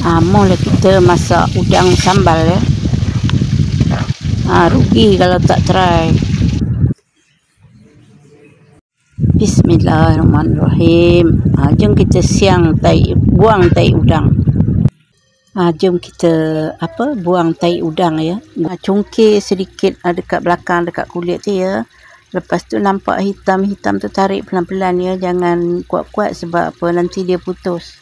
Mula kita masak udang sambal ya. Rugi kalau tak try. Bismillahirrahmanirrahim. Jom kita buang tai udang. Jom kita buang tai udang ya. Cungkir sedikit dekat belakang, dekat kulit tu ya. Lepas tu nampak hitam-hitam tu, tarik pelan-pelan ya. Jangan kuat-kuat sebab nanti dia putus.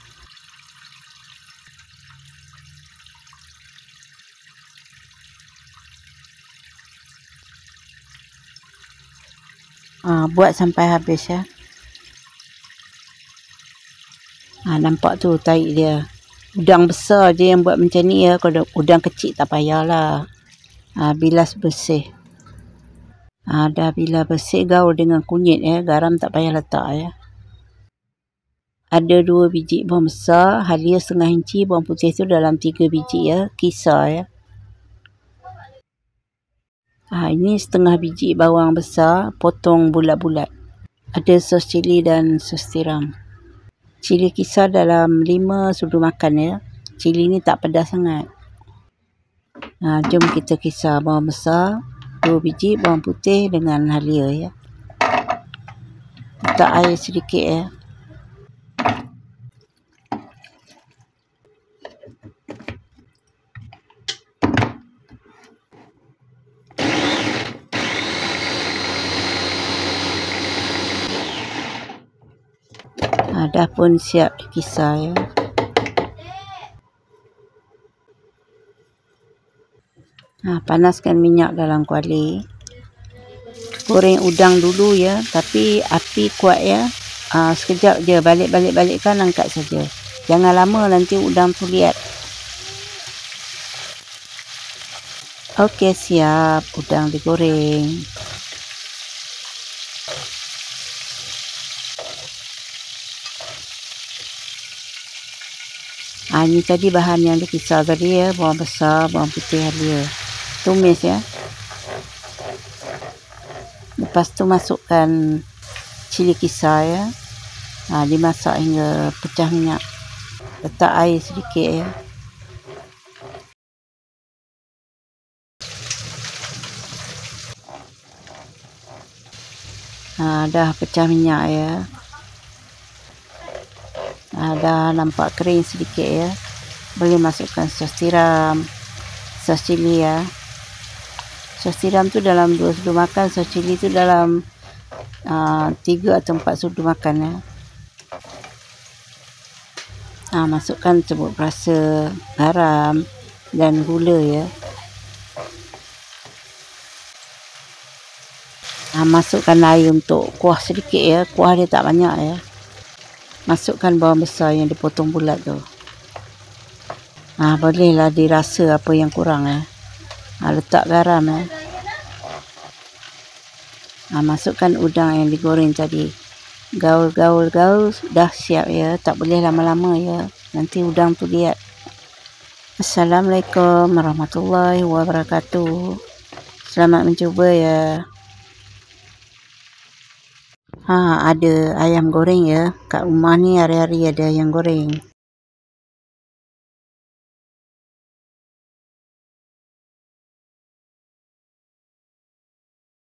Buat sampai habis ya. Nampak tu tarik dia. Udang besar je yang buat macam ni ya. Kalau udang kecil tak payahlah. Bilas bersih. Dah bilas bersih, gaul dengan kunyit ya. Garam tak payah letak ya. Ada 2 biji bawang besar, halia setengah inci, bawang putih tu dalam 3 biji ya. Kisar ya. Ini setengah biji bawang besar, potong bulat-bulat. Ada sos cili dan sos tiram. Cili kisar dalam 5 sudu makan ya. Cili ni tak pedas sangat. Jom kita kisar bawang besar, 2 biji bawang putih dengan halia ya. Letak air sedikit ya. Dah pun siap dikisar ya. Panaskan minyak dalam kuali. Goreng udang dulu ya, tapi api kuat ya. Sekejap je, balik-balikkan, angkat saja. Jangan lama, nanti udang tu liat. Okey, siap udang digoreng. Ini tadi bahan yang dikisar tadi ya. Bawang besar, bawang putih, halia. Tumis ya. Lepas tu masukkan cili kisar ya. Dimasak hingga pecah minyak. Letak air sedikit ya. Dah pecah minyak ya. Dah nampak kering sedikit ya. Boleh masukkan sos tiram, sos cili ya. Sos tiram tu dalam 2 sudu makan, sos cili tu dalam 3 atau 4 sudu makan ya. Masukkan serbuk perasa, garam dan gula ya. Masukkan air untuk kuah sedikit ya. Kuah dia tak banyak ya. Masukkan bawang besar yang dipotong bulat tu. Bolehlah dirasa apa yang kurang ya. Letak garam ya. Masukkan udang yang digoreng tadi. Gaul. Dah siap ya. Tak boleh lama-lama ya. Nanti udang tu liat. Assalamualaikum warahmatullahi wabarakatuh. Selamat mencuba ya. Ada ayam goreng ya. Kat rumah ni hari-hari ada ayam goreng.